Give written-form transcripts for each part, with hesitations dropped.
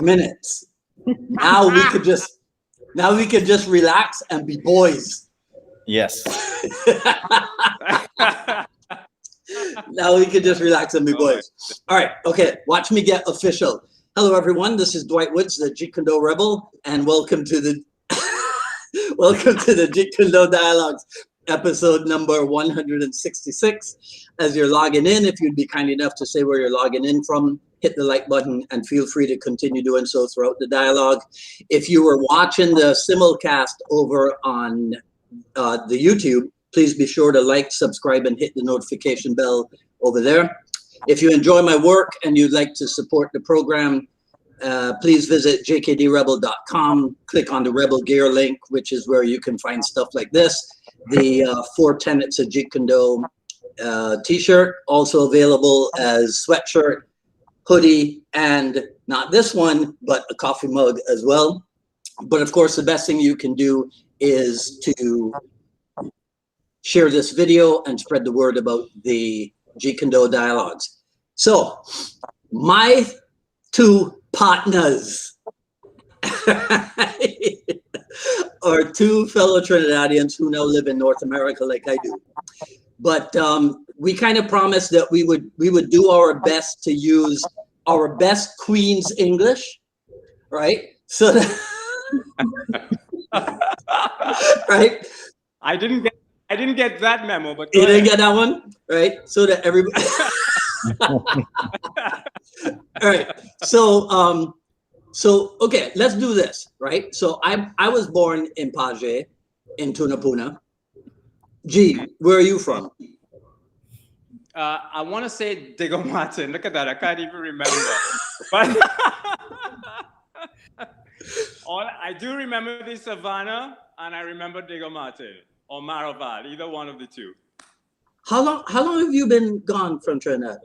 minutes. Now we could just relax and be boys. Yes. Now we can just relax and be boys. All right. Okay. Watch me get official. Hello, everyone. This is Dwight Woods, the Jeet Kune Do Rebel, and welcome to the Jeet Kune Do Dialogues, episode number 166. As you're logging in, if you'd be kind enough to say where you're logging in from, hit the like button and feel free to continue doing so throughout the dialogue. If you were watching the simulcast over on the YouTube, please be sure to like, subscribe, and hit the notification bell over there. If you enjoy my work and you'd like to support the program, please visit jkdrebel.com, click on the Rebel Gear link, which is where you can find stuff like this. The 4 Tenets of Jeet Kune Do t-shirt, also available as sweatshirt, hoodie, and not this one, but a coffee mug as well. But of course, the best thing you can do is to share this video and spread the word about the Jeet Kune Do dialogues. So, my two partners are two fellow Trinidadians who now live in North America like I do. But we kind of promised that we would do our best to use our best Queen's English, right? So that right? I didn't get that memo, but you didn't get that one, right? So that everybody. All right. So okay, let's do this, right? So I was born in Paje, in Tunapuna. G, where are you from? I want to say Diego Martin. Look at that. I can't even remember. But I do remember the Savannah, and I remember Diego Martin or Maraval, either one of the two. How long have you been gone from Trinidad?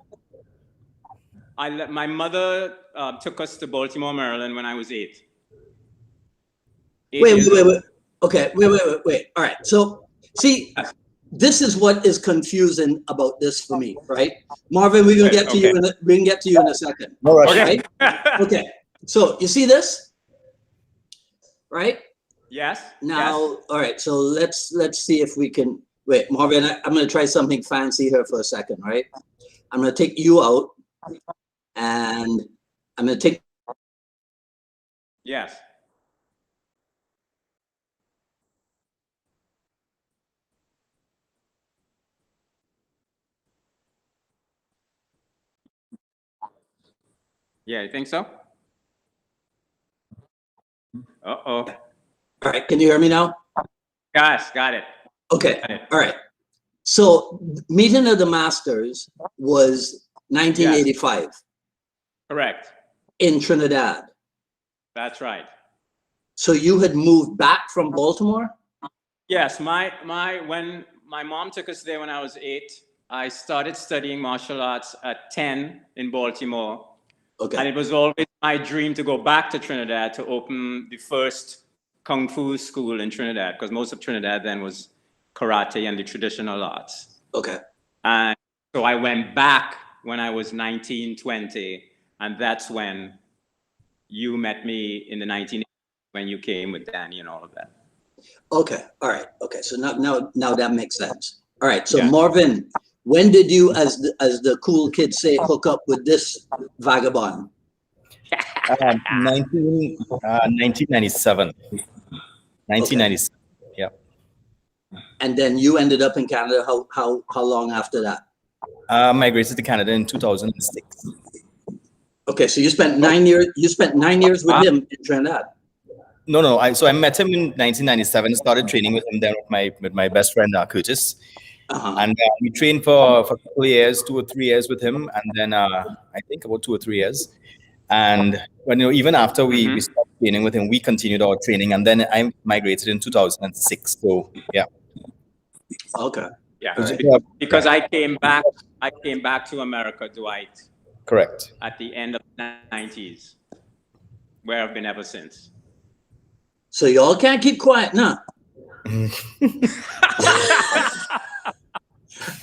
My mother took us to Baltimore, Maryland when I was 8. Wait. Okay, wait. All right. So, see, this is what is confusing about this for me, right? Marvin, we can get to you in a second. No rush. Okay. Okay. So, you see this? Right? Yes. Now, yes. All right. So let's see if we can wait, Marvin. I'm going to try something fancy here for a second, right? I'm going to take you out, and I'm going to take. Yes. Yeah, you think so? Uh-oh. All right. Can you hear me now? Yes, got it. Okay. All right. So meeting of the masters was 1985. Yes. Correct. In Trinidad. That's right. So you had moved back from Baltimore? Yes, when my mom took us there when I was 8, I started studying martial arts at 10 in Baltimore. Okay. And it was always my dream to go back to Trinidad to open the first Kung Fu school in Trinidad, because most of Trinidad then was karate and the traditional arts. Okay. And so I went back when I was 19, 20, and that's when you met me in the 1980s when you came with Danny and all of that. Okay. All right. Okay. So now that makes sense. All right. So Yeah. Marvin, when did you, as the cool kids say, hook up with this vagabond? 1997. 1997. Okay. Yeah. And then you ended up in Canada. How long after that? Migrated to Canada in 2006. Okay, so you spent 9 years. You spent 9 years with him in Trinidad. No. I met him in 1997. Started training with him then with my best friend Curtis. And we trained for a couple of years, 2 or 3 years with him, and then I think about 2 or 3 years. And when even after we stopped training with him, we continued our training, and then I migrated in 2006. So yeah. Okay. Yeah. Right. Because I came back to America, Dwight. Correct. At the end of the 90s, where I've been ever since. So y'all can't keep quiet, nah.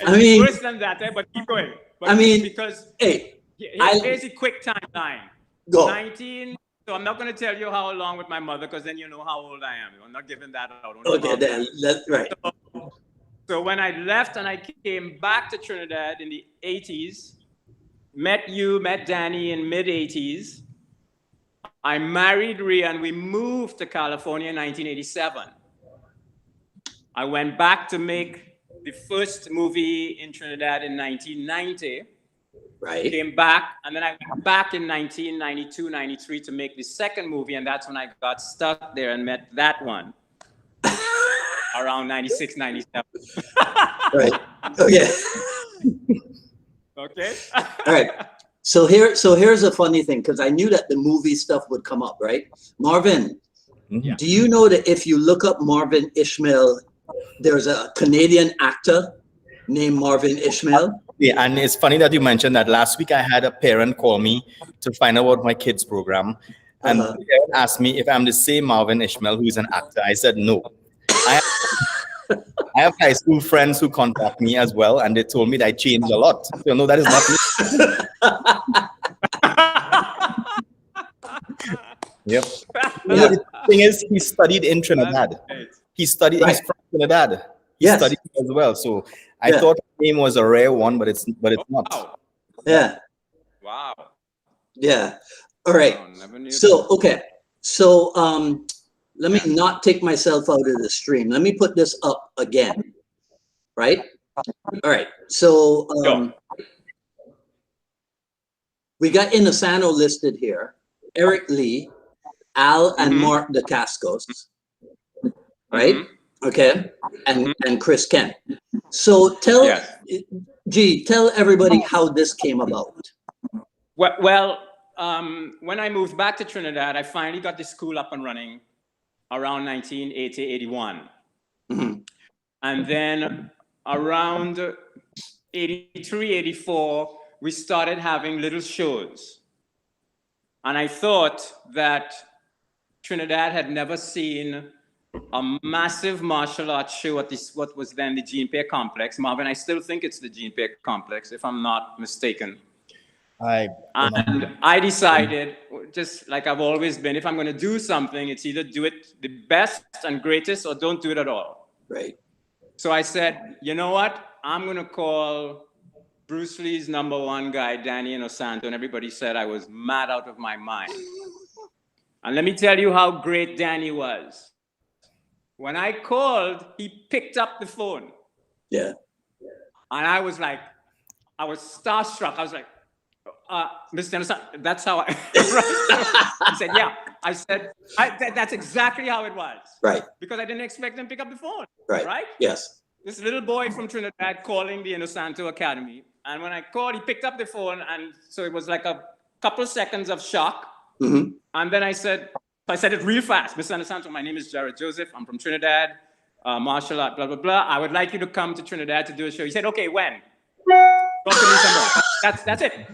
I mean, worse than that, but keep going. But I mean, because hey, here's a quick timeline. Go. So I'm not going to tell you how long with my mother, because then you know how old I am. I'm not giving that out. Okay, then that's right. So when I left and I came back to Trinidad in the 80s, met Danny in mid 80s. I married Rhea and we moved to California in 1987. I went back to make the first movie in Trinidad in 1990. Right. Came back, and then I went back in 1992, 93 to make the second movie, and that's when I got stuck there and met that one around 96, 97. Right. Okay. Okay. All right. So here's a funny thing, because I knew that the movie stuff would come up, right? Marvin, Mhm. do you know that if you look up Marvin Ishmael, there's a Canadian actor named Marvin Ishmael? Yeah, and it's funny that you mentioned that. Last week, I had a parent call me to find out about my kids' program, and the parent asked me if I'm the same Marvin Ishmael who is an actor. I said no. I have high school friends who contact me as well, and they told me that I changed a lot. So no, that is not me. Yep. Yeah. The thing is, he studied in Trinidad. He studied. Right. He's from Trinidad. He Yes. studied as well. So I thought his name was a rare one, but it's not. Wow. Yeah. Wow. Yeah. All right. Wow, never knew So, that. okay. So, let me not take myself out of the stream. Let me put this up again. Right? All right. So, we got Inosano listed here. Eric Lee, Al and Mark DeCascos. Right? Okay. And Chris Kent. So tell tell everybody how this came about. Well, when I moved back to Trinidad, I finally got the school up and running around 1980, 81. And then around 83, 84, we started having little shows. And I thought that Trinidad had never seen a massive martial arts show at this, what was then the Jeet Kune Do complex. Marvin, I still think it's the Jeet Kune Do complex, if I'm not mistaken. And I decided, just like I've always been, if I'm going to do something, it's either do it the best and greatest or don't do it at all. Right. So I said, you know what? I'm going to call Bruce Lee's #1 guy, Danny Inosanto, and everybody said I was mad out of my mind. And let me tell you how great Danny was. When I called, he picked up the phone. Yeah. And I was like, I was starstruck. I was like, Mr. Anderson, that's how I... He said, yeah. I said, that's exactly how it was. Right. Because I didn't expect him to pick up the phone. Right. Right? Yes. This little boy from Trinidad calling the Inosanto Academy. And when I called, he picked up the phone. And so it was like a couple seconds of shock. And then I said it real fast. Mr. Inosanto, my name is Jared Joseph. I'm from Trinidad, martial art, blah, blah, blah. I would like you to come to Trinidad to do a show. He said, okay, when? Talk to me some more. That's it.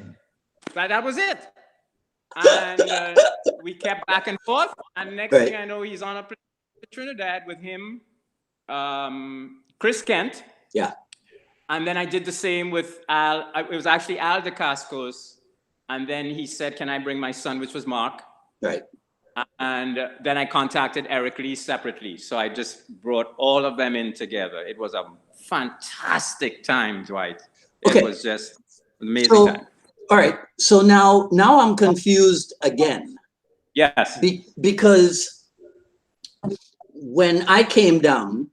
That was it. And we kept back and forth. And next thing I know, he's on a plane to Trinidad with him, Chris Kent. Yeah. And then I did the same with Al. It was actually Al DeCascos. And then he said, can I bring my son, which was Mark? Right. And then I contacted Eric Lee separately. So I just brought all of them in together. It was a fantastic time, Dwight. It was just amazing time. All right. So now I'm confused again. Yes. Because when I came down,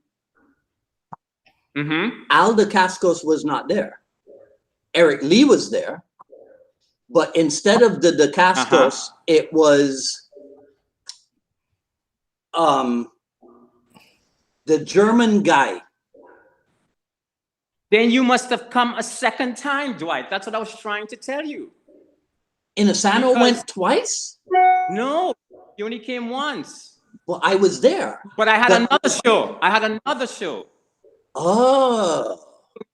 Al DeCascos was not there. Eric Lee was there. But instead of the DeCascos, it was the German guy. Then you must have come a second time, Dwight. That's what I was trying to tell you. Inosano went twice? No, he only came once. Well, I was there. But I had another show. Oh.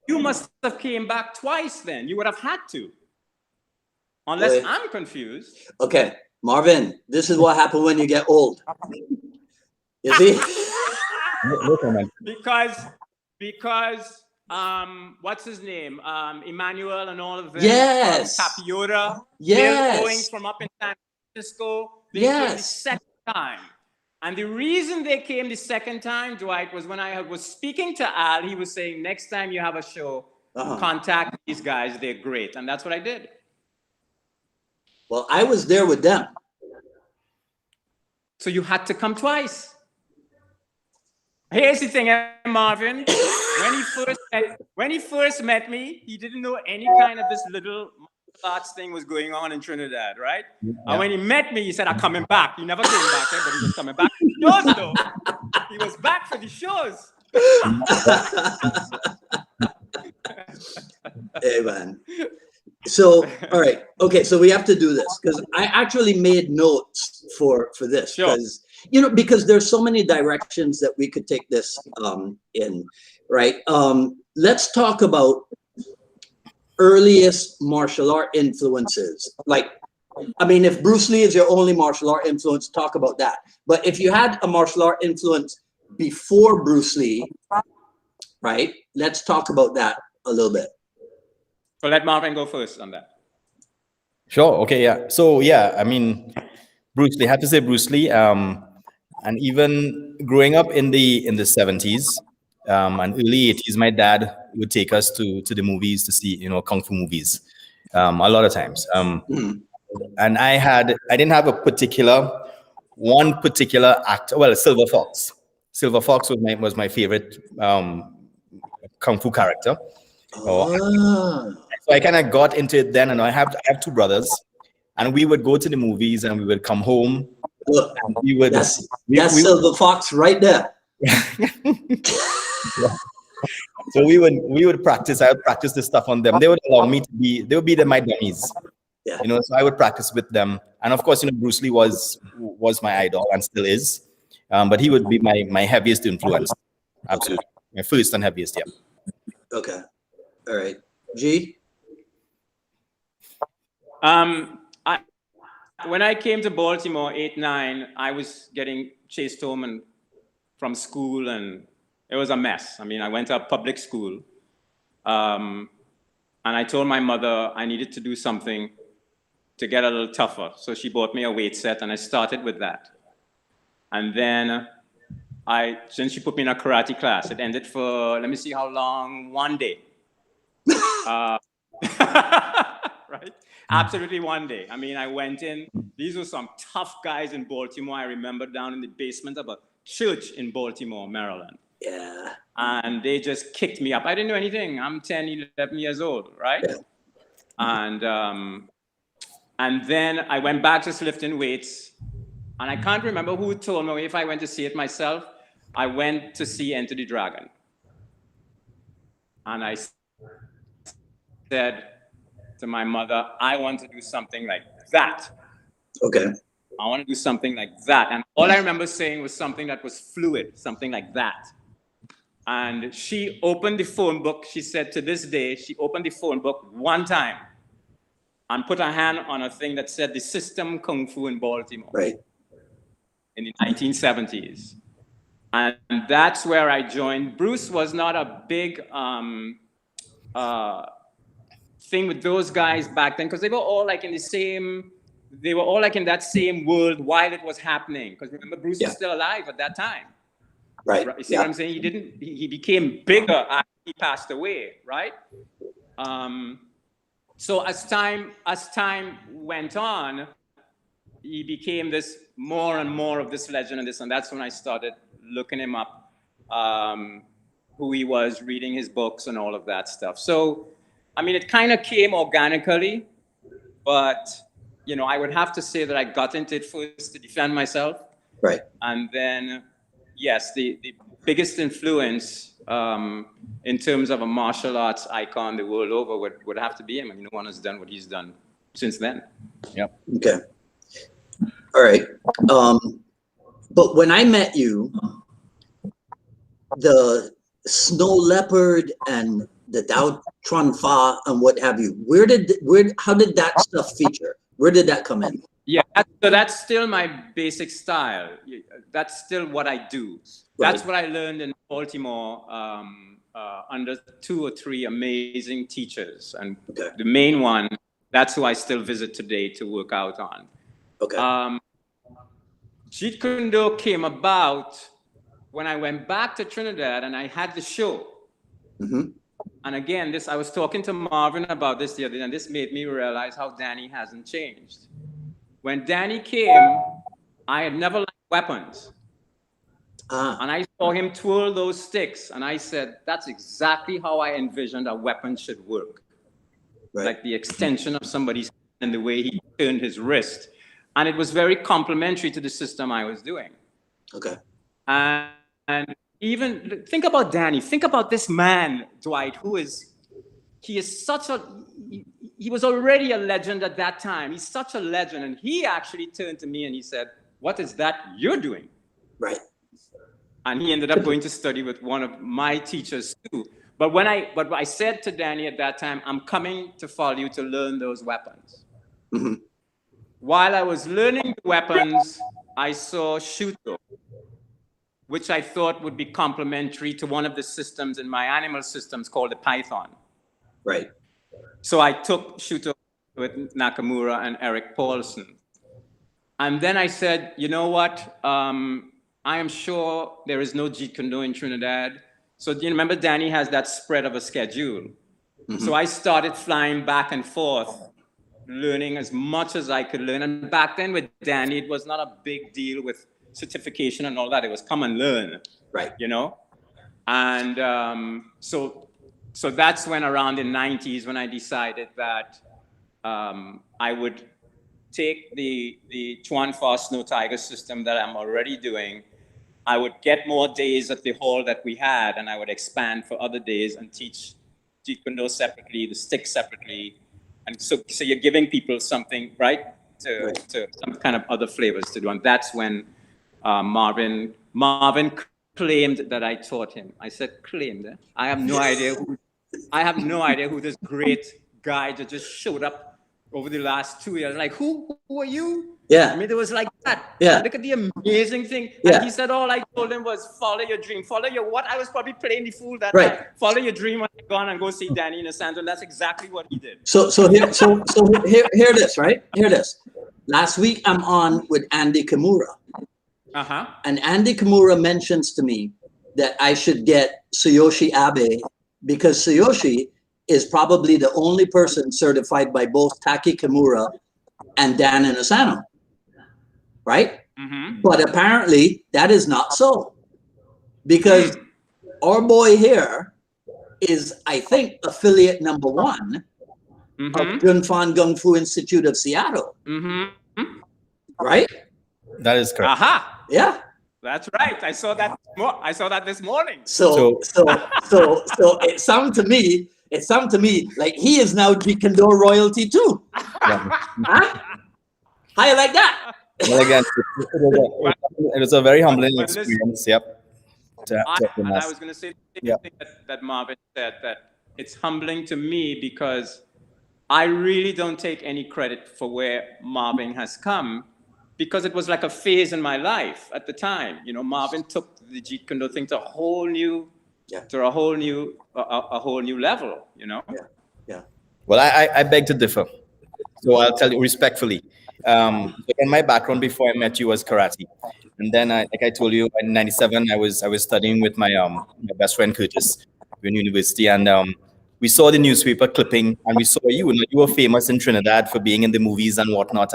You must have came back twice then. You would have had to. Unless I'm confused. Okay, Marvin, this is what happened when you get old. You see? Because what's his name? Emmanuel and all of them. Yes. Tapiota. Yes. They're going from up in San Francisco. They came the second time. And the reason they came the second time, Dwight, was when I was speaking to Al, he was saying, next time you have a show, contact these guys. They're great. And that's what I did. Well, I was there with them. So you had to come twice. Here's the thing, Marvin. When he first met me, he didn't know any kind of this little arts thing was going on in Trinidad, right? Yeah. And when he met me, he said, I'm coming back. He never came back, but he was coming back for the shows, though. He was back for the shows. Hey, man. So, all right. Okay, so we have to do this because I actually made notes for this because, because there's so many directions that we could take this in, right? Let's talk about earliest martial art influences. Like, I mean, if Bruce Lee is your only martial art influence, talk about that. But if you had a martial art influence before Bruce Lee, right? Let's talk about that a little bit. So let Marvin go first on that. Sure. Okay. Yeah. So yeah, I mean, Bruce Lee. I have to say Bruce Lee. And even growing up in the 70s and early 80s, my dad would take us to the movies to see kung fu movies a lot of times. And I didn't have one particular actor. Well, Silver Fox. Silver Fox was my favorite kung fu character. So I kind of got into it then, and I have two brothers, and we would go to the movies, and we would come home. Look, and we would. That's Silver Fox right there. So we would practice. I would practice this stuff on them. They would allow me to be. They would be my dummies. Yeah. So I would practice with them, and of course, Bruce Lee was my idol and still is, but he would be my heaviest influence. Absolutely, my first and heaviest. Yeah. Okay. All right. G? When I came to Baltimore, 8-9, I was getting chased home from school, and it was a mess. I mean, I went to a public school, and I told my mother I needed to do something to get a little tougher. So she bought me a weight set, and I started with that. And then since she put me in a karate class, it ended for, let me see how long, 1 day. Right? Absolutely 1 day. I mean, I went in. These were some tough guys in Baltimore. I remember down in the basement of a church in Baltimore, Maryland. Yeah. And they just kicked me up. I didn't know anything. I'm 10, 11 years old, right? Yeah. And then I went back to lifting weights. And I can't remember who told me if I went to see it myself. I went to see Enter the Dragon. And I said to my mother, I want to do something like that. Okay. I want to do something like that. And all I remember saying was something that was fluid, something like that. And she opened the phone book. She said to this day, she opened the phone book one time and put her hand on a thing that said the System Kung Fu in Baltimore. Right. In the 1970s. And that's where I joined. Bruce was not a big thing with those guys back then, because they were all like in that same world while it was happening. Because remember, Bruce was still alive at that time. Right. You see what I'm saying? He became bigger after he passed away, right? So as time went on, he became this more and more of this legend and that's when I started looking him up, who he was, reading his books and all of that stuff. So, I mean, it kind of came organically, but, I would have to say that I got into it first to defend myself. Right. And then, yes, the biggest influence in terms of a martial arts icon the world over would have to be him. I mean, no one has done what he's done since then. Yep. Okay. All right. But when I met you, the snow leopard and the Dao Tron Fa and what have you, how did that stuff feature? Where did that come in? Yeah, so that's still my basic style. That's still what I do. Right. That's what I learned in Baltimore under 2 or 3 amazing teachers. And the main one, that's who I still visit today to work out on. Okay. Jeet Kune Do came about when I went back to Trinidad and I had the show. And again, I was talking to Marvin about this the other day, and this made me realize how Danny hasn't changed. When Danny came, I had never liked weapons. And I saw him twirl those sticks, and I said, that's exactly how I envisioned a weapon should work. Right. Like the extension of somebody's hand and the way he turned his wrist. And it was very complementary to the system I was doing. Okay. And even think about Danny. Think about this man, Dwight, he was already a legend at that time. He's such a legend. And he actually turned to me and he said, what is that you're doing? Right. And he ended up going to study with one of my teachers too. But I said to Danny at that time, I'm coming to follow you to learn those weapons. While I was learning the weapons, I saw Shuto, which I thought would be complementary to one of the systems in my animal systems called the Python. Right. So I took Shuto with Nakamura and Eric Paulson. And then I said, you know what? I am sure there is no Jeet Kune Do in Trinidad. So you remember Danny has that spread of a schedule. So I started flying back and forth, learning as much as I could learn. And back then with Danny, it was not a big deal with certification and all that. It was come and learn, right? You know? And so that's when around the 90s when I decided that I would take the Chuan Fa Snow Tiger system that I'm already doing. I would get more days at the hall that we had, and I would expand for other days and teach Jeet Kune Do separately, the stick separately. And so you're giving people something, right, to some kind of other flavors to do. And that's when Marvin claimed that I taught him. I said, claimed? Eh? I have no idea who this great guy that just showed up over the last 2 years. Like, who are you? Yeah. I mean, it was like that. Yeah. Look at the amazing thing. Yeah. And he said, all I told him was follow your dream. Follow your what? I was probably playing the fool that right. night. Follow your dream when I gone and go see Danny in the Santo. And that's exactly what he did. So hear this, right? Hear this. Last week I'm on with Andy Kimura. And Andy Kimura mentions to me that I should get Tsuyoshi Abe because Tsuyoshi is probably the only person certified by both Taki Kimura and Dan Inosanto, right? But apparently that is not so, because our boy here is, I think, affiliate number 1 of Junfan Gung Fu Institute of Seattle, right? That is correct. Yeah. That's right. I saw that this morning. So it sounded to me like he is now Jeet Kune Do royalty too. Huh? How you like that? Well, again, it was a very humbling experience. Yep. And I was going to say the thing that Marvin said, that it's humbling to me because I really don't take any credit for where Marvin has come, because it was like a phase in my life at the time. You know, Marvin took the Jeet Kune Do thing to a whole new level, you know? Yeah. Well, I beg to differ. So I'll tell you respectfully. In my background before I met you was karate. And then, like I told you, in '97, I was studying with my best friend Curtis in university. And we saw the newspaper clipping, and we saw you. You were famous in Trinidad for being in the movies and whatnot.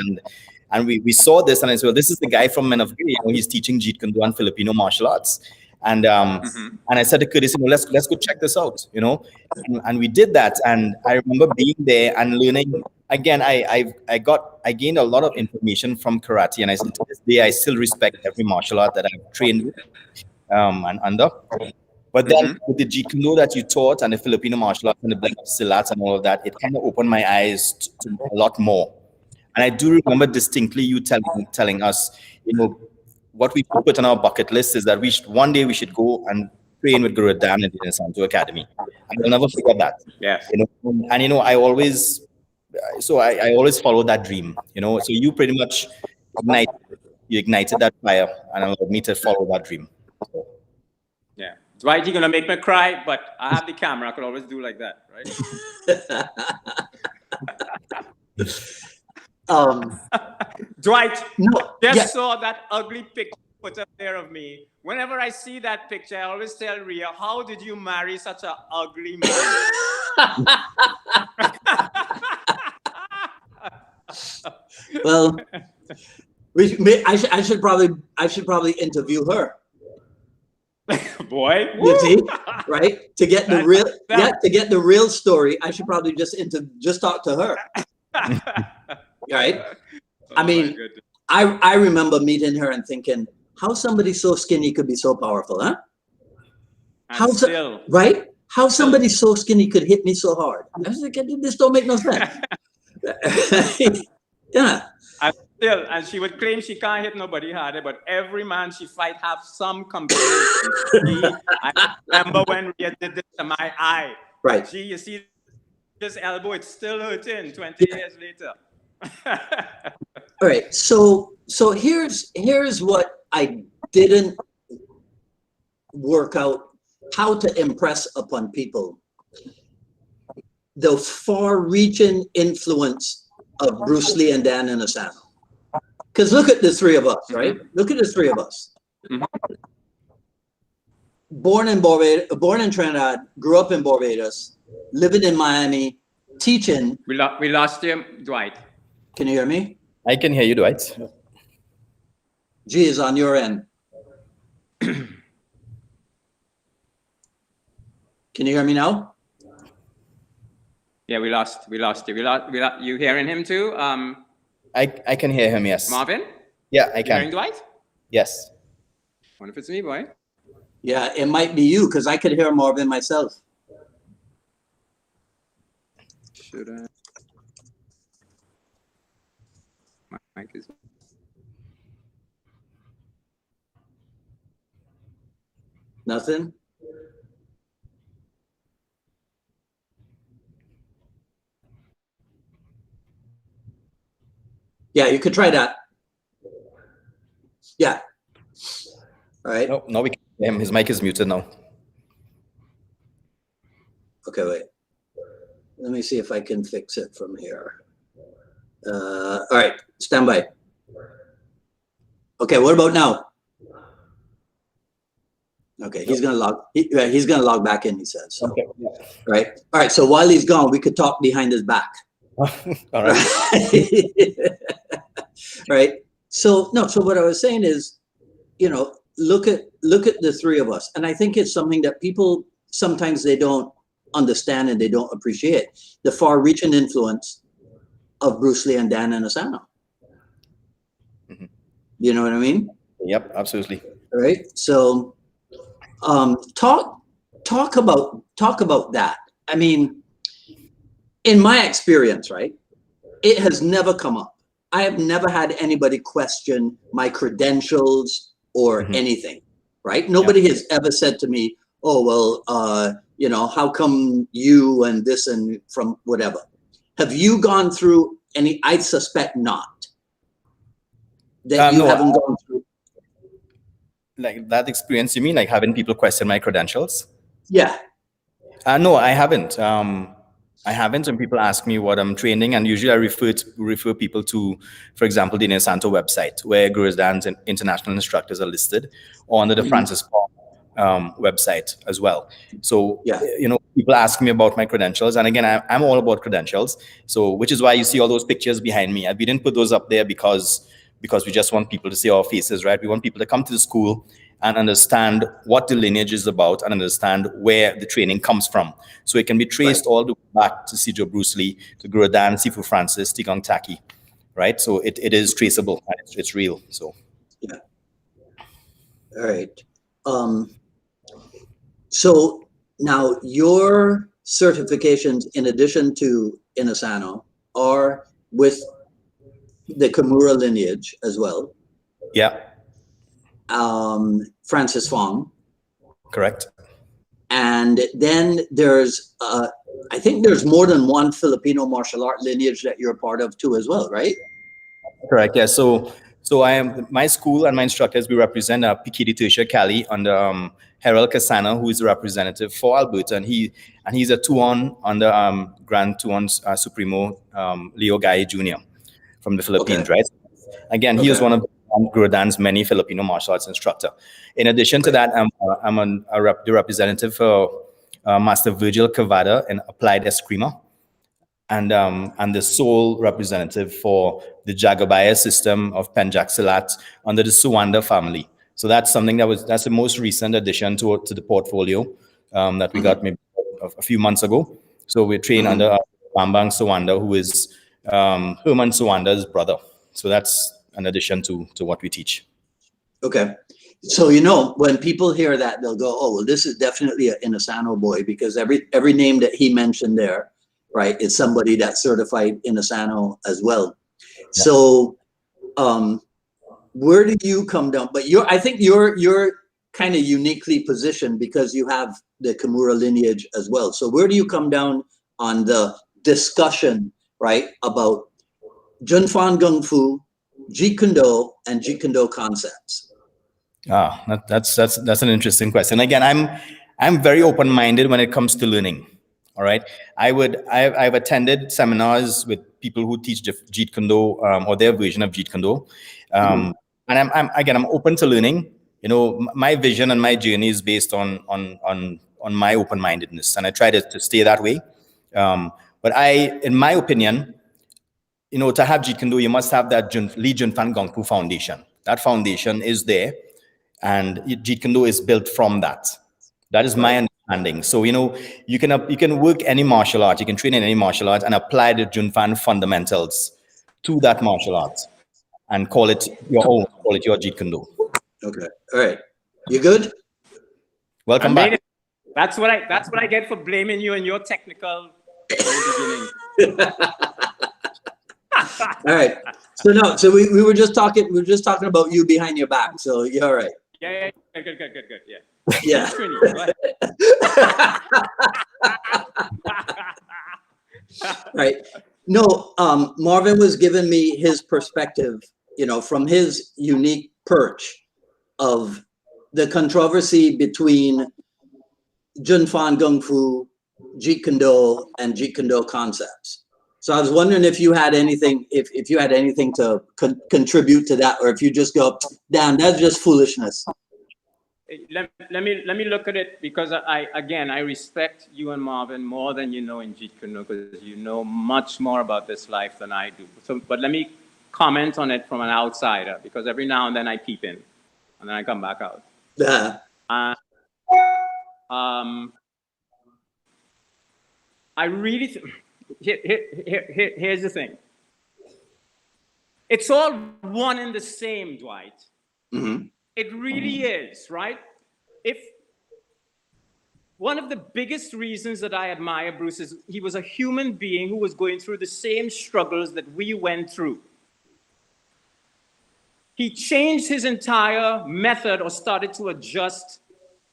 And we saw this, and I said, well, this is the guy from Men of Grey. He's teaching Jeet Kune Do and Filipino martial arts. And I said to Curtis, let's go check this out, and we did that. And I remember being there and learning. Again, I gained a lot of information from karate, and I said to this day I still respect every martial art that I've trained with and under. But then with the Jeet Kune Do that you taught and the Filipino martial arts and the blend of Silats and all of that, it kind of opened my eyes to a lot more. And I do remember distinctly you telling us, what we put on our bucket list is that one day we should go and train with Guru Dan at the Inosanto Academy. And I'll never forget that. Yes. And I always follow that dream. So you pretty much ignited that fire and allowed me to follow that dream. Yeah. Dwight, you're gonna make me cry, but I have the camera. I could always do like that, right? Dwight, No, just saw that ugly picture put up there of me. Whenever I see that picture, I always tell Rhea, how did you marry such an ugly man? Well, I should probably interview her. Boy, you see, right? To get the real story, I should probably just talk to her. Right? I mean, I remember meeting her and thinking, how somebody so skinny could be so powerful, huh? Right? How somebody so skinny could hit me so hard? I was like, this don't make no sense. Yeah. And she would claim she can't hit nobody harder, but every man she fight have some complaint. I remember when Rhea did this to my eye. Right. Gee, you see this elbow, it's still hurting 20 years later. All right. So here's what I didn't work out how to impress upon people. The far-reaching influence of Bruce Lee and Dan Inosanto. Because look at the three of us, right? Look at the three of us. Born in Trinidad, grew up in Barbados, living in Miami, teaching. We lost him, Dwight. Can you hear me? I can hear you, Dwight. G is on your end. Can you hear me now? Yeah, we lost you. You hearing him too? I can hear him, yes. Marvin? Yeah, I You can. hearing Dwight? Yes. Wonder if it's me, boy. Yeah, it might be you because I could hear Marvin myself. Should I? My mic is. Nothing? Yeah, you could try that. Yeah. All right. No, we can hear him. His mic is muted now. Okay, wait. Let me see if I can fix it from here. All right, stand by. Okay, what about now? Okay, he's gonna log back in, he says. So. Okay. Yeah. Right. All right. So while he's gone, we could talk behind his back. All right. Right. So no. So what I was saying is, look at the three of us, and I think it's something that people sometimes they don't understand and they don't appreciate the far-reaching influence of Bruce Lee and Dan Inosanto. You know what I mean? Yep, absolutely. All right. So, talk about that. I mean, in my experience, right, it has never come up. I have never had anybody question my credentials or anything, right? Nobody has ever said to me, oh, well, how come you and this and from whatever. Have you gone through any? I suspect not. That you haven't gone through. Like that experience, you mean like having people question my credentials? Yeah. No, I haven't. I haven't. When people ask me what I'm training, and usually I refer people to, for example, the Inosanto website, where Gurus Dan's international instructors are listed, or under the Francis Paul website as well. So, people ask me about my credentials, and again, I'm all about credentials. So, which is why you see all those pictures behind me. We didn't put those up there because we just want people to see our faces, right? We want people to come to the school and understand what the lineage is about and understand where the training comes from. So it can be traced all the way back to Sijo Bruce Lee, to Guru Dan, Sifu Francis, Tigong Taki, right? So it is traceable and it's real. So yeah. All right. So now your certifications, in addition to Inosanto, are with the Kimura lineage as well. Yeah. Francis Fong. Correct. And then there's, I think there's more than one Filipino martial art lineage that you're a part of too as well, right? Correct. Yeah. So I am, my school and my instructors, we represent Pikiti Tertia Cali under Harold Casana, who is the representative for Alberta, and he's a Tuon under Grand Tuon Supremo Leo Guy Jr. from the Philippines, right? Again, he was one of Grodan's many Filipino martial arts instructor. In addition to that, I'm the representative for Master Virgil Cavada in Applied Eskrima, and the sole representative for the Jagabaya system of Penjak Silat under the Suwanda family. So that's something that's the most recent addition to the portfolio that we got maybe a few months ago. So we train under Bambang Suwanda, who is Herman Suwanda's brother. So that's an addition to what we teach. Okay. So, when people hear that, they'll go, oh, well, this is definitely an Inasano boy, because every name that he mentioned there, right, is somebody that's certified Inasano as well. Yeah. So, where do you come down? But I think you're kind of uniquely positioned because you have the Kimura lineage as well. So where do you come down on the discussion, right, about Junfan Gung Fu, Jeet Kune Do, and Jeet Kune Do concepts? That's an interesting question. Again, I'm very open-minded when it comes to learning. All right, I've attended seminars with people who teach Jeet Kune Do or their version of Jeet Kune Do, and I'm open to learning. My vision and my journey is based on my open-mindedness, and I try to stay that way. But in my opinion, to have Jeet Kune Do, you must have that Lee Junfan Gong Fu foundation. That foundation is there, and Jeet Kune Do is built from that. That is my understanding. So you can work any martial art, you can train in any martial art, and apply the Junfan fundamentals to that martial art, and call it your own, call it your Jeet Kune Do. Okay. All right. You good? Welcome back. That's what I get for blaming you and your technical beginning. All right. So we were just talking. We were just talking about you behind your back. So you're all right. Yeah. Good. Yeah. Yeah. Right. No. Marvin was giving me his perspective. From his unique perch of the controversy between Junfan Gung Fu, Jeet Kune Do, and Jeet Kune Do concepts. So I was wondering if you had anything, if you had anything to contribute to that, or if you just go, damn, that's just foolishness. Let me look at it, because I respect you and Marvin more than in Jeet Kune Do, because you know much more about this life than I do. So, but let me comment on it from an outsider, because every now and then I peep in, and then I come back out. Yeah. I really here's the thing. It's all one and the same, Dwight. Mm-hmm. It really is, right? If one of the biggest reasons that I admire Bruce is he was a human being who was going through the same struggles that we went through. He changed his entire method, or started to adjust,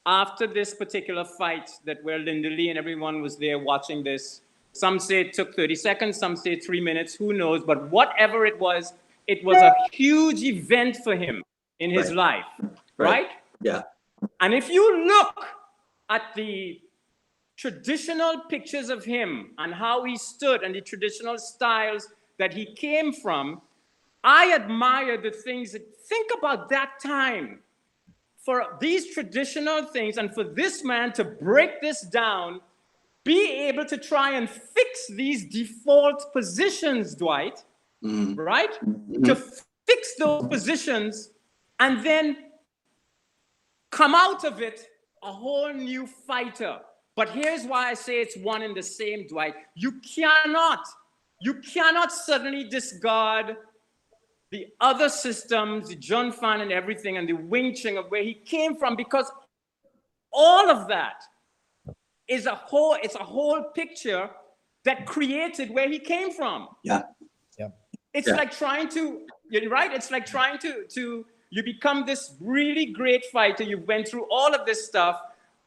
after this particular fight where Linda Lee and everyone was there watching this. Some say it took 30 seconds, some say 3 minutes, who knows? But whatever it was a huge event for him in his life, right? Yeah. And if you look at the traditional pictures of him and how he stood and the traditional styles that he came from, I admire the things think about that time. For these traditional things, and for this man to break this down, be able to try and fix these default positions, Dwight, right? Mm-hmm. To fix those positions and then come out of it a whole new fighter. But here's why I say it's one and the same, Dwight. You cannot suddenly discard the other systems, the Junfan and everything, and the Wing Chun of where he came from, because all of that is a whole picture that created where he came from. Yeah. It's like trying to, you're right, it's like trying to you become this really great fighter, you went through all of this stuff,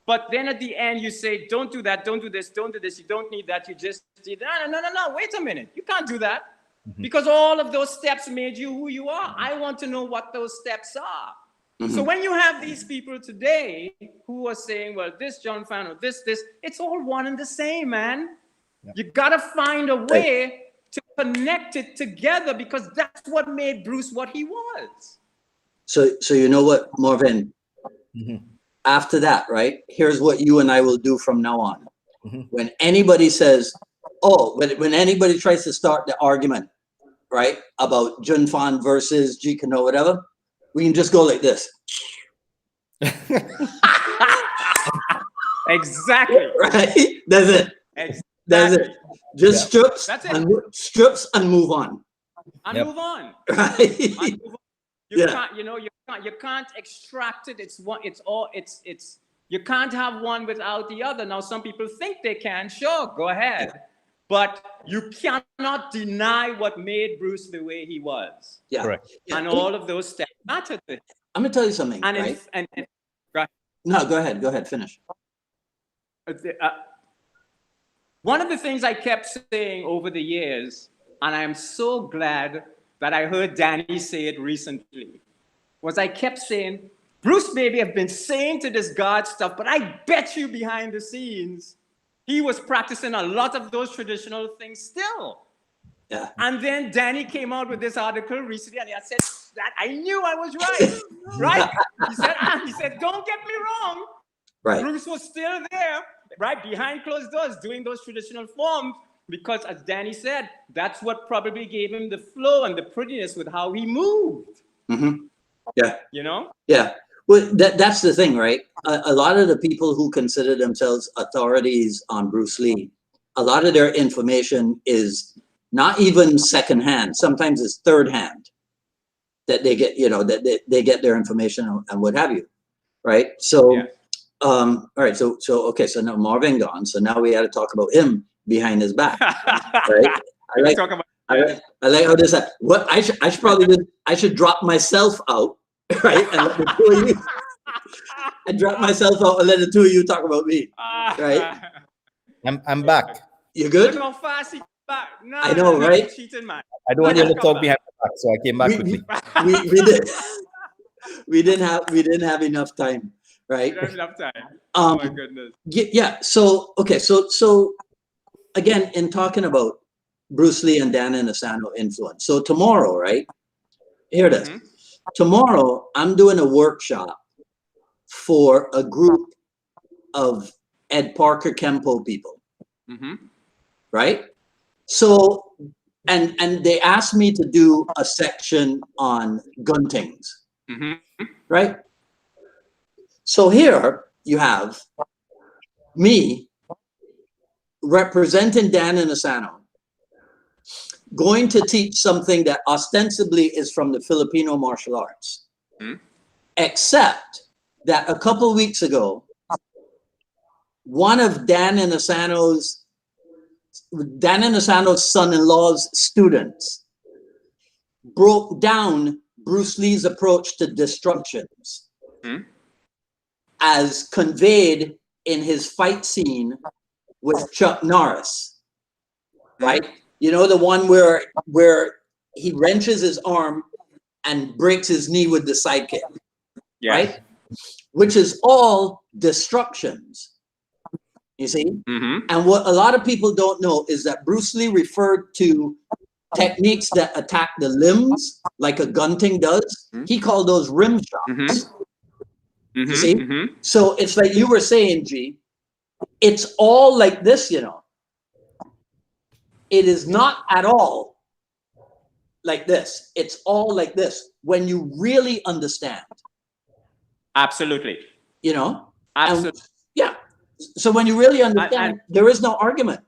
but then at the end you say, don't do that, don't do this, don't do this, you don't need that, you just did, no, wait a minute, you can't do that. Mm-hmm. Because all of those steps made you who you are. I want to know what those steps are. Mm-hmm. So when you have these people today who are saying, well, this Junfan or this, it's all one and the same, man. Yep. You got to find a way to connected together because that's what made Bruce what he was. So you know what, Marvin? After that, right? Here's what you and I will do from now on. When anybody says, when anybody tries to start the argument, right, about Jun Fan versus Jeet Kune Do, whatever, we can just go like this. Exactly. Right? That's it. Exactly. That's it. Just strips. That's it. Strips and move on. And move on. Right? And move on. You can't, you can't extract it. You can't have one without the other. Now, some people think they can. Sure, go ahead. But you cannot deny what made Bruce the way he was. Yeah. Correct. And all of those steps mattered to him. I'm going to tell you something, right? Right. No, go ahead. Go ahead. Finish. One of the things I kept saying over the years, and I am so glad that I heard Danny say it recently, was I kept saying, Bruce maybe have been saying to this God stuff, but I bet you behind the scenes, he was practicing a lot of those traditional things still. Yeah. And then Danny came out with this article recently, and I said that I knew I was right. Right? He said, don't get me wrong. Right. Bruce was still there, right, behind closed doors, doing those traditional forms, because as Danny said, that's what probably gave him the flow and the prettiness with how he moved. Yeah. You know? Yeah. Well, that's the thing, right? A lot of the people who consider themselves authorities on Bruce Lee, a lot of their information is not even secondhand. Sometimes it's third hand that they get, that they get their information and what have you, right? So, Yeah. All right. So okay. So now Marvin gone. So now we had to talk about him behind his back, right? I like how this. What I should probably do. I should drop myself out, right? And let the two of you. I drop myself out and let the two of you talk about me, right? I'm back. You good? Look how fast he back. No, I know, right? Cheating, man. I don't want you to talk behind my back, so I came back quickly. We didn't have enough time, right? We don't have enough time. Oh my goodness. Yeah. So okay. So again, in talking about Bruce Lee and Dan Inosanto influence. So tomorrow, right? Hear this. Tomorrow, I'm doing a workshop for a group of Ed Parker Kempo people, right? So, and they asked me to do a section on guntings, right? So here you have me representing Dan Inosanto, going to teach something that ostensibly is from the Filipino martial arts, except that a couple weeks ago, one of Dan Inosanto's son-in-law's students broke down Bruce Lee's approach to destructions as conveyed in his fight scene with Chuck Norris, right? You know, the one where he wrenches his arm and breaks his knee with the sidekick, right? Which is all destructions, you see? And what a lot of people don't know is that Bruce Lee referred to techniques that attack the limbs, like a gunting does. He called those rim shots. You see? So it's like you were saying, G, it's all like this, you know. It is not at all like this. It's all like this when you really understand. Absolutely. You know? Absolutely. Yeah. So when you really understand, there is no argument.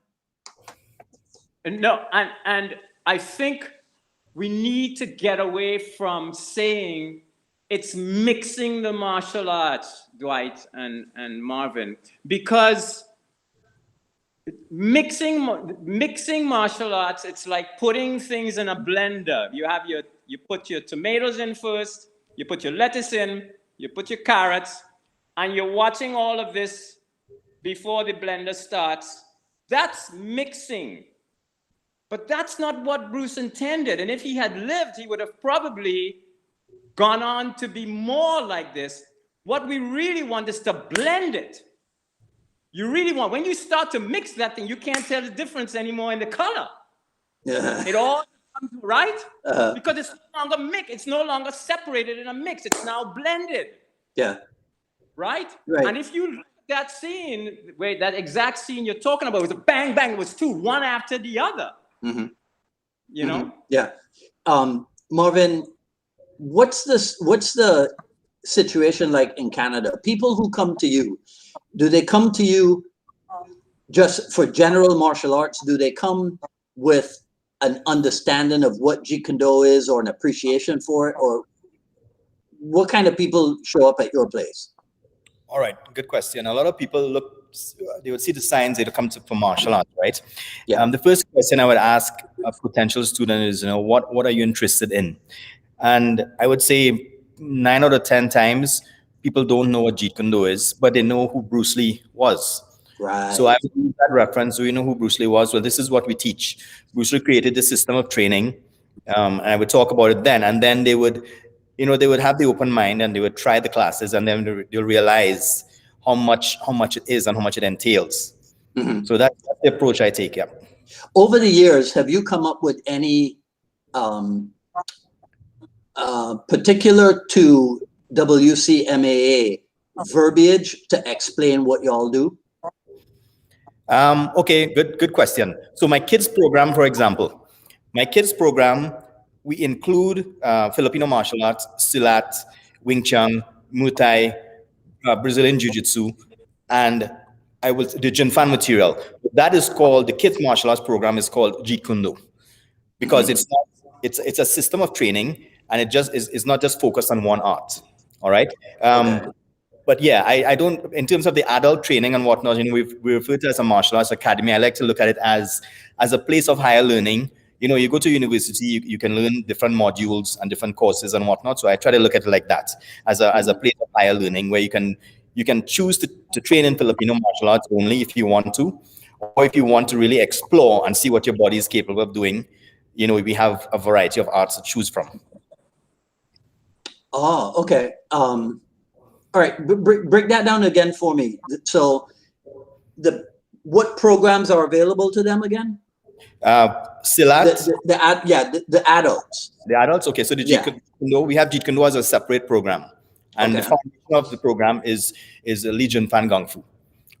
No, and I think we need to get away from saying it's mixing the martial arts, Dwight and Marvin, because mixing martial arts, it's like putting things in a blender. You put your tomatoes in first, you put your lettuce in, you put your carrots, and you're watching all of this before the blender starts. That's mixing. But that's not what Bruce intended. And if he had lived, he would have probably gone on to be more like this. What we really want is to blend it. You really want, when you start to mix that thing, you can't tell the difference anymore in the color. Yeah. It all comes right because it's no longer mixed. It's no longer separated in a mix. It's now blended. Yeah. Right? Right. And if you look at that scene, where that exact scene you're talking about was a bang bang, it was two, one after the other. Mm-hmm. You know? Yeah. Marvin, what's the situation like in Canada? People who come to you, do they come to you just for general martial arts? Do they come with an understanding of what Jeet Kune Do is or an appreciation for it? Or what kind of people show up at your place? All right, good question. A lot of people they would see the signs, they'd come for martial arts, right? Yeah. The first question I would ask a potential student is, what are you interested in? And I would say 9 out of 10 times, people don't know what Jeet Kune Do is, but they know who Bruce Lee was. Right. So I would use that reference. Do you know who Bruce Lee was? Well, this is what we teach. Bruce Lee created the system of training, and I would talk about it then. And then they would have the open mind and they would try the classes, and then they'll realize how much it is and how much it entails. Mm-hmm. So that's the approach I take. Yeah. Over the years, have you come up with any particular to WCMAA verbiage to explain what y'all do? Okay, good question. So my kids program, for example, we include Filipino martial arts, Silat, Wing Chun, Muay Thai, Brazilian Jiu-Jitsu, and the Jinfan material. That is called, the kids martial arts program is called Jeet Kune Do, because it's a system of training, and it just is not just focused on one art. All right. Okay. But yeah, I don't, in terms of the adult training and whatnot, we refer to it as a martial arts academy. I like to look at it as a place of higher learning. You go to university, you can learn different modules and different courses and whatnot. So I try to look at it like that, as a place of higher learning, where you can choose to train in Filipino martial arts only if you want to, or if you want to really explore and see what your body is capable of doing. We have a variety of arts to choose from. Oh, okay. All right, break that down again for me. So, what programs are available to them again? Silat. The adults. The adults. Okay, so the Jeet Kune Do, we have Jeet Kune Do as a separate program, and the foundation of the program is Lee Jinfan Kung Fu.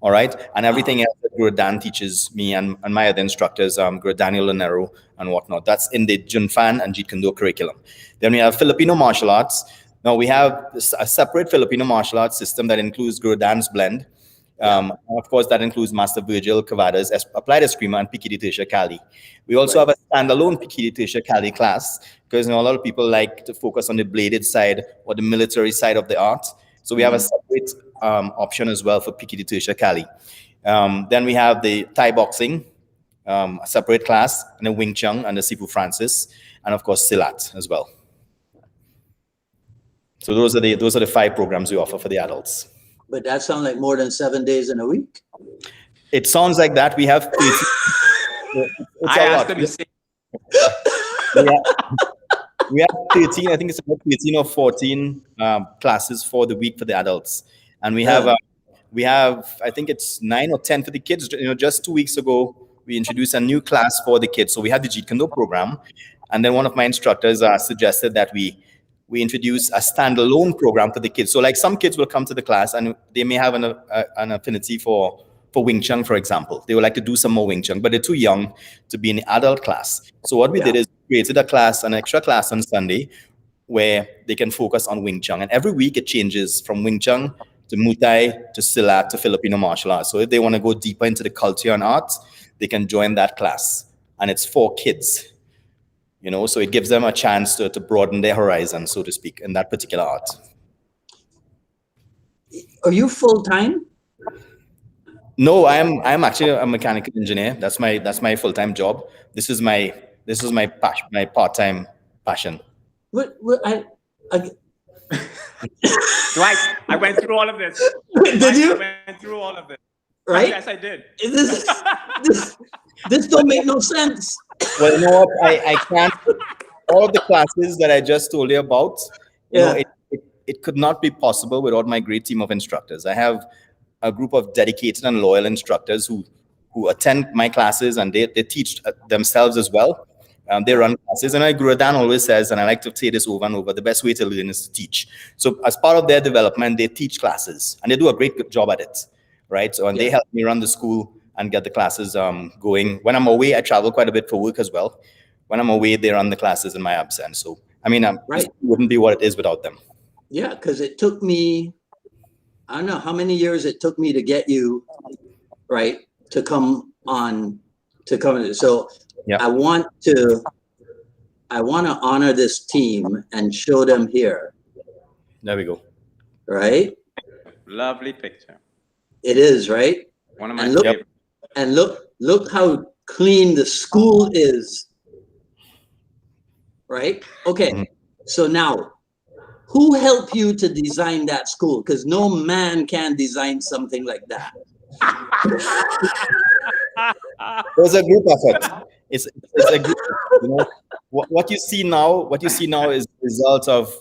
All right, and everything else that Guru Dan teaches me and my other instructors, Guru Daniel Lanero and whatnot, that's in the Jinfan and Jeet Kune Do curriculum. Then we have Filipino martial arts. Now we have a separate Filipino martial arts system that includes Guru Dan's blend. And of course, that includes Master Virgil Cavada's Applied Eskrima and Piqui de Tertia Cali. We also have a standalone Piqui de Tertia Cali class, because a lot of people like to focus on the bladed side or the military side of the art. So we have a separate option as well for Piqui de Tertia Cali. Then we have the Thai boxing, a separate class, and the Wing Chun and the Sifu Francis, and of course Silat as well. So those are the 5 programs we offer for the adults. But that sounds like more than 7 days in a week. It sounds like that. We have 13. I asked them to say. We have 13. I think it's about 13 or 14 classes for the week for the adults, and we have I think it's 9 or 10 for the kids. Just 2 weeks ago we introduced a new class for the kids. So we have the Jeet Kune Do program, and then one of my instructors suggested that we introduce a standalone program for the kids. So like some kids will come to the class and they may have an affinity for Wing Chun, for example. They would like to do some more Wing Chun, but they're too young to be in the adult class. So what we did is created an extra class on Sunday where they can focus on Wing Chun. And every week it changes from Wing Chun to Muay Thai to Silat to Filipino martial arts. So if they want to go deeper into the culture and art, they can join that class. And it's for kids. So it gives them a chance to broaden their horizon, so to speak, in that particular art. Are you full-time? No, I'm actually a mechanical engineer. That's my full-time job. This is my passion, my part-time passion. I I went through all of this. Did you? I went through all of this. Right? Yes, I did. This don't make no sense. Well, you know what? I can't. All the classes that I just told you about, it could not be possible without my great team of instructors. I have a group of dedicated and loyal instructors who attend my classes, and they teach themselves as well. They run classes, and Guru Dan always says, and I like to say this over and over, the best way to learn is to teach. So as part of their development, they teach classes, and they do a great job at it, right? So, and they help me run the school and get the classes going. When I'm away, I travel quite a bit for work as well. When I'm away, they run the classes in my absence. So, I mean, it wouldn't be what it is without them. Yeah, because it took me, I don't know how many years it took me to get you, right, to come on, So I want to honor this team and show them here. There we go. Right? Lovely picture. It is, right? One of my favorites. And look how clean the school is. Right? Okay. So now, who helped you to design that school? Because no man can design something like that. It was a group effort. It's a group. You know, what you see now is results of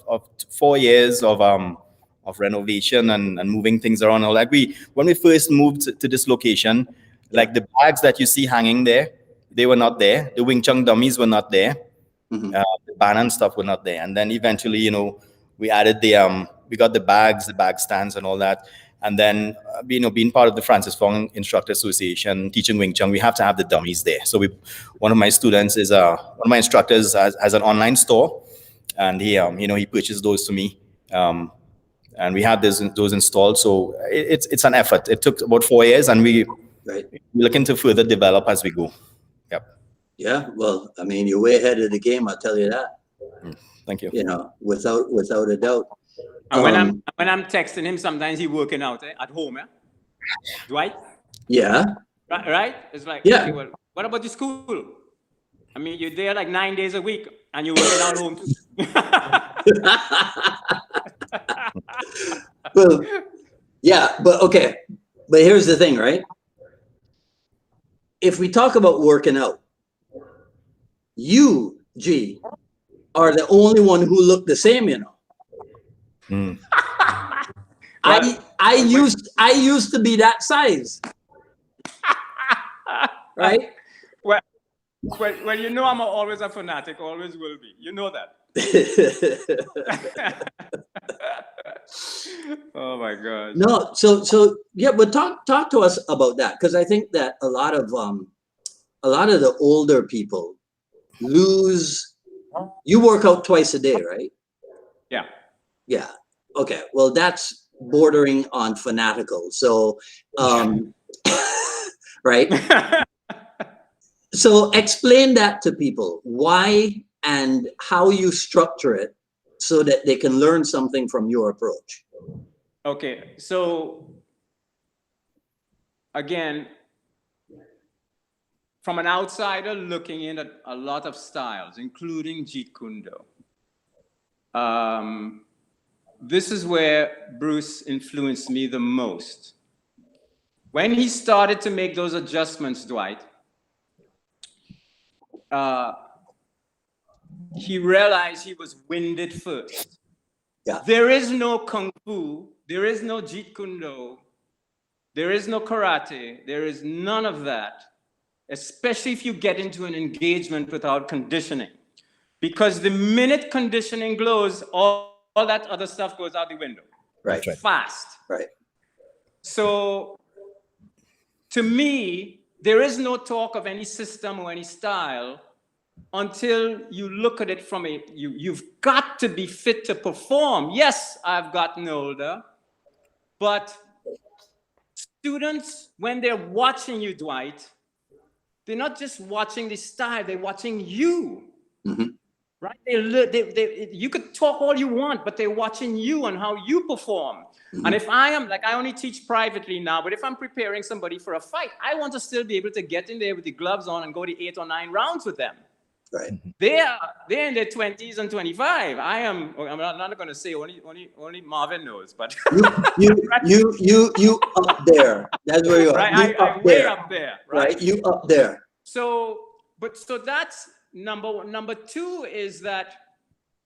4 years of renovation and moving things around. Like when we first moved to this location, like the bags that you see hanging there, they were not there. The Wing Chun dummies were not there. The banner and stuff were not there. And then eventually, you know, we added we got the bags, the bag stands and all that. And then, being part of the Francis Fong Instructor Association, teaching Wing Chun, we have to have the dummies there. So one of my students one of my instructors has an online store, and he purchased those to me. And we have those installed. So it's an effort. It took about 4 years, and we're looking to further develop as we go. Yep. Yeah. Well, I mean, you're way ahead of the game. I'll tell you that. Thank you. You know, without a doubt. And when I'm texting him, sometimes he's working out at home, Dwight? Yeah. Right? It's like, yeah. Okay, well, what about the school? I mean, you're there like 9 days a week, and you're working out home too. Well, yeah, but okay. But here's the thing, right? If we talk about working out, you, G, are the only one who look the same, you know. I used to be that size, right? Well, you know I'm always a fanatic, always will be. You know that. Oh my God. No, so yeah, but talk to us about that, because I think that a lot of the older people lose. You work out twice a day, right? Yeah. Yeah. Okay. Well, that's bordering on fanatical. So, right. So explain that to people, why and how you structure it so that they can learn something from your approach. Okay. So again, from an outsider looking in at a lot of styles, including Jeet Kune Do, this is where Bruce influenced me the most. When he started to make those adjustments, Dwight, he realized he was winded first. Yeah. There is no Kung Fu, there is no Jeet Kune Do, there is no karate, there is none of that, especially if you get into an engagement without conditioning. Because the minute conditioning glows, all that other stuff goes out the window. Right. Fast. Right. So to me, there is no talk of any system or any style until you look at it from you've got to be fit to perform. Yes, I've gotten older, but students, when they're watching you, Dwight, they're not just watching the style, they're watching you. Right? You could talk all you want, but they're watching you and how you perform. And if I only teach privately now, but if I'm preparing somebody for a fight, I want to still be able to get in there with the gloves on and go to 8 or 9 rounds with them. Right. They're in their 20s and 25. I'm not going to say only Marvin knows, but you up there. That's where you are. Right, I'm way up there. Right, you up there. So that's number one. Number two is that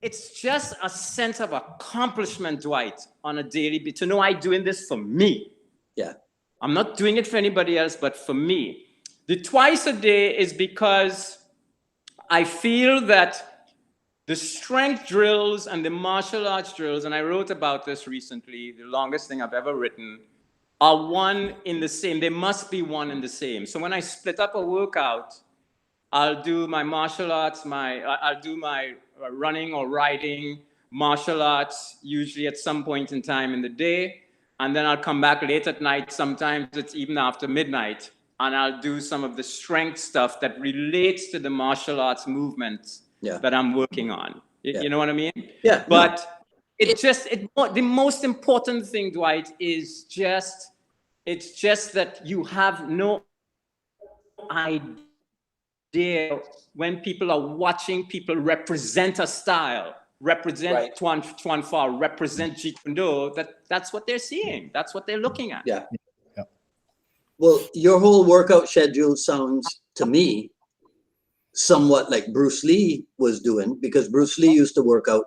it's just a sense of accomplishment, Dwight, on a daily basis, to know I'm doing this for me. Yeah. I'm not doing it for anybody else, but for me. The twice a day is because I feel that the strength drills and the martial arts drills, and I wrote about this recently, the longest thing I've ever written, are one in the same. They must be one in the same. So when I split up a workout, I'll do my martial arts, I'll do my running or riding, martial arts, usually at some point in time in the day. And then I'll come back late at night. Sometimes it's even after midnight. And I'll do some of the strength stuff that relates to the martial arts movements that I'm working on. You know what I mean? Yeah. But the most important thing, Dwight, is it's just that you have no idea when people are watching people represent a style, represent Tuan Fa, represent Jeet Kune Do, that's what they're seeing. That's what they're looking at. Yeah. Well, your whole workout schedule sounds to me somewhat like Bruce Lee was doing, because Bruce Lee used to work out,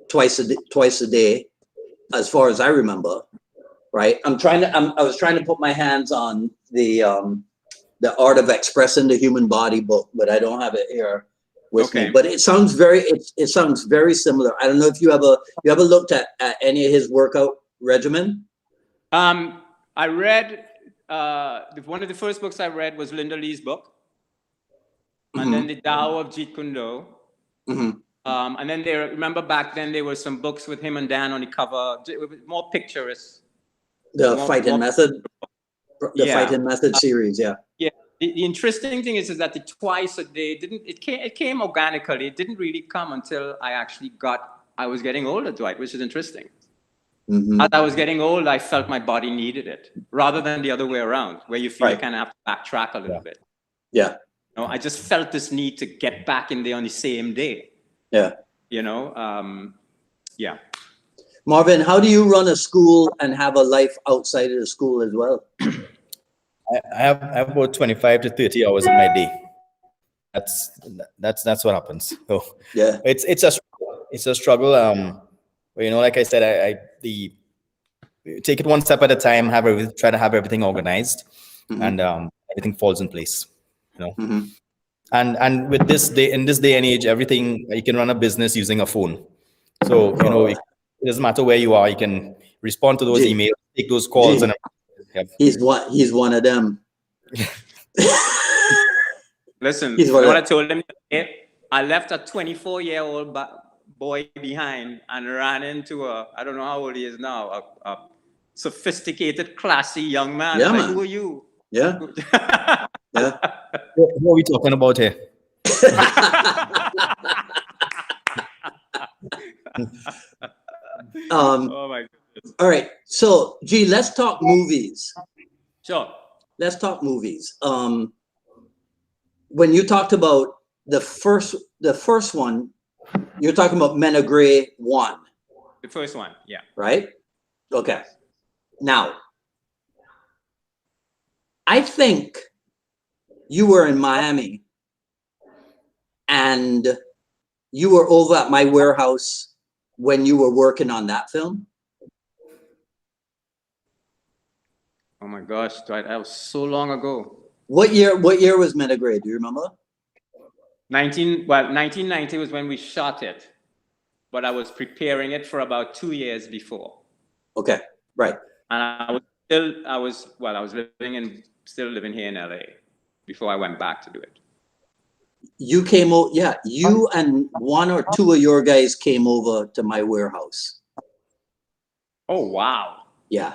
twice a day, as far as I remember. Right. I was trying to put my hands on the Art of Expressing the Human Body book, but I don't have it here with me. But it sounds very similar. I don't know if you ever looked at any of his workout regimen. I read one of the first books I read was Linda Lee's book, and then the Tao of Jeet Kune Do. And then remember back then there were some books with him and Dan on the cover, more picturesque. The Fighting Method series, yeah. Yeah. The interesting thing is that the twice a day it came organically. It didn't really come until I was getting older, Dwight, which is interesting. As I was getting old, I felt my body needed it, rather than the other way around, where you feel you kind of have to backtrack a little bit. Yeah. I just felt this need to get back in there on the same day. Yeah. Yeah. Marvin, how do you run a school and have a life outside of the school as well? I have about 25 to 30 hours in my day. That's what happens. So yeah, it's a struggle. Like I said, I take it one step at a time. Try to have everything organized, and everything falls in place. And with in this day and age, everything, you can run a business using a phone. So it doesn't matter where you are. You can respond to those emails, take those calls, and he's one of them. Listen, what I told him, I left a 24-year-old boy behind and ran into I don't know how old he is now, a sophisticated, classy young man. Yeah, man. Who are you? Yeah. Yeah. What are we talking about here? Oh my goodness. All right. So, let's talk movies. Sure. Let's talk movies. When you talked about the first one, you're talking about Men of Grey 1. The first one, yeah. Right? Okay. Now, I think you were in Miami and you were over at my warehouse when you were working on that film. Oh my gosh, that was so long ago. What year was Men of Grey? Do you remember? 1990 was when we shot it, but I was preparing it for about 2 years before. Okay, right. And I was still living here in LA before I went back to do it. You came over, yeah. You and one or two of your guys came over to my warehouse. Oh wow! Yeah.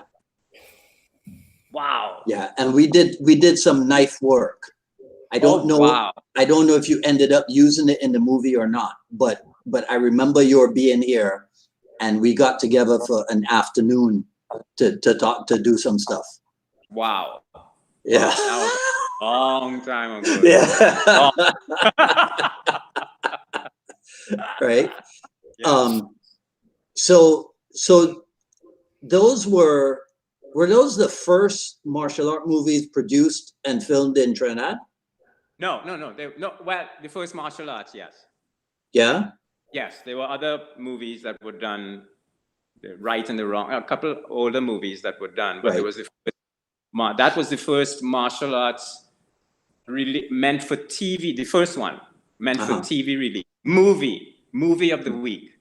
Wow. Yeah, and we did some knife work. I don't know. Wow. I don't know if you ended up using it in the movie or not, but I remember your being here, and we got together for an afternoon to do some stuff. Wow. Yeah. That was a long time ago. Yeah. Right. Yeah. So those were those the first martial art movies produced and filmed in Trinidad? No. Well, the first martial arts, yes. Yeah. Yes, there were other movies that were done, the right and the wrong. A couple older movies that were done, but Right. that was the first martial arts really meant for TV. The first one meant for Uh-huh. TV release. Movie of the week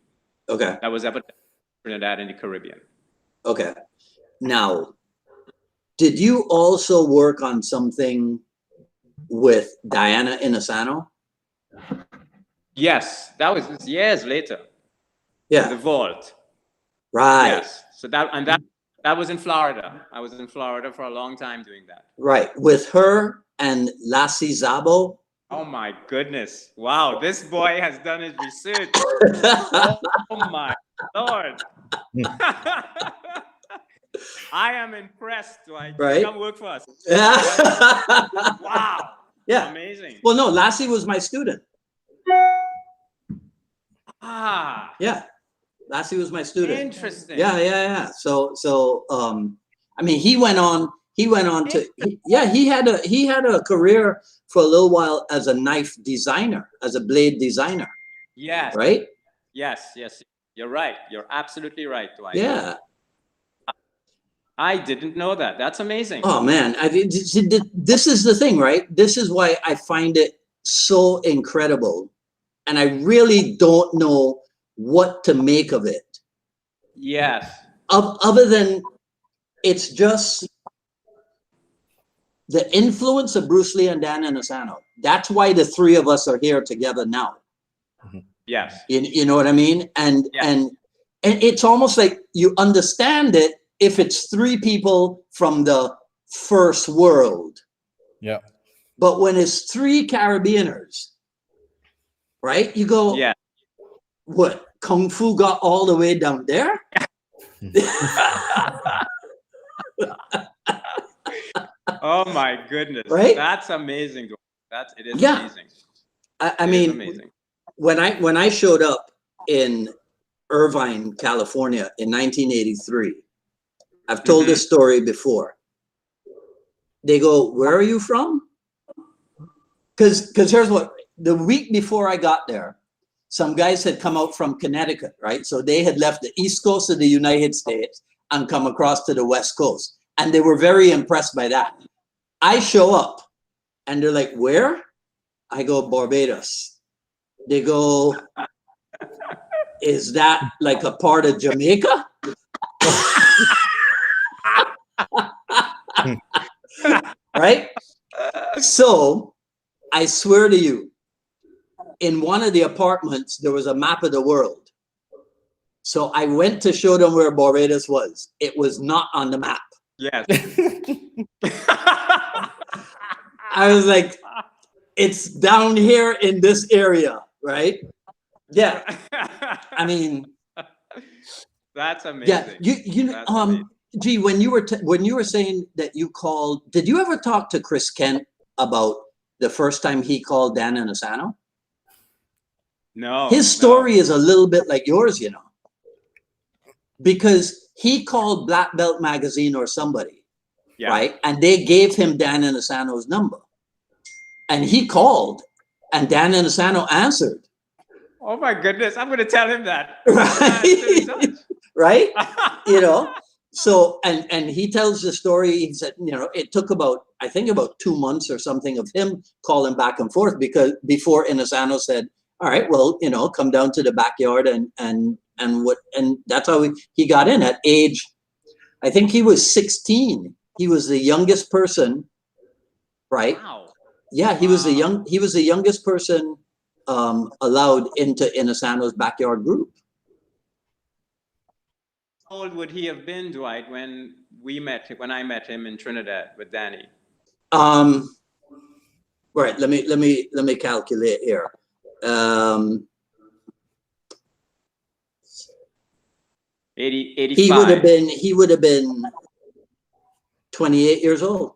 Okay. that was ever done in Trinidad and the Caribbean. Okay. Now, did you also work on something with Diana Inosano? Yes, that was years later. Yeah. The Vault. Right. Yes. So that was in Florida. I was in Florida for a long time doing that. Right. With her and Lassie Zabo. Oh my goodness. Wow, this boy has done his research. Oh my Lord. I am impressed. Like, Right. come work for us. Yeah. Wow. Yeah. Amazing. Well, no, Lassie was my student. Ah. Yeah. Lassie was my student. Interesting. Yeah. So I mean, he went on to he had a career for a little while as a knife designer, as a blade designer. Yes. Right? Yes. You're right. You're absolutely right, Dwight. Yeah. I didn't know that. That's amazing. Oh man, this is the thing, right? This is why I find it so incredible, and I really don't know what to make of it. Yes. Other than it's just the influence of Bruce Lee and Dan Inosano. That's why the three of us are here together now. Yes. You know what I mean? And yes. and it's almost like you understand it if it's three people from the first world. Yeah. But when it's three Caribbeaners, right? You go, yeah. What? Kung Fu got all the way down there? Oh my goodness. Right? That's amazing. It is yeah. amazing. I mean, amazing. When I showed up in Irvine, California in 1983, I've told this story before. They go, where are you from? Because here's what, the week before I got there, some guys had come out from Connecticut, right? So they had left the East Coast of the United States and come across to the West Coast. And they were very impressed by that. I show up and they're like, where? I go, Barbados. They go, is that like a part of Jamaica? Right? So I swear to you, in one of the apartments, there was a map of the world. So I went to show them where Barbados was. It was not on the map. Yes. I was like, it's down here in this area, right? Yeah. I mean, that's amazing. Yeah, you know, Gee, when you were saying that you called, did you ever talk to Chris Kent about the first time he called Dan Inosano? No. His story is a little bit like yours, you know, because he called Black Belt Magazine or somebody, right? And they gave him Dan Inosano's number, and he called, and Dan Inosano answered. Oh my goodness! I'm going to tell him that. Right? Right? You know. So, and he tells the story. He said, you know, it took about 2 months or something of him calling back and forth because before Inosano said, all right, well, you know, come down to the backyard and that's how he got in at age, I think he was 16. He was the youngest person, right? Wow. Yeah, he was the youngest person allowed into Inosano's backyard group. How old would he have been, Dwight, when I met him in Trinidad with Danny? Right. Let me calculate here. 85. He would have been 28 years old.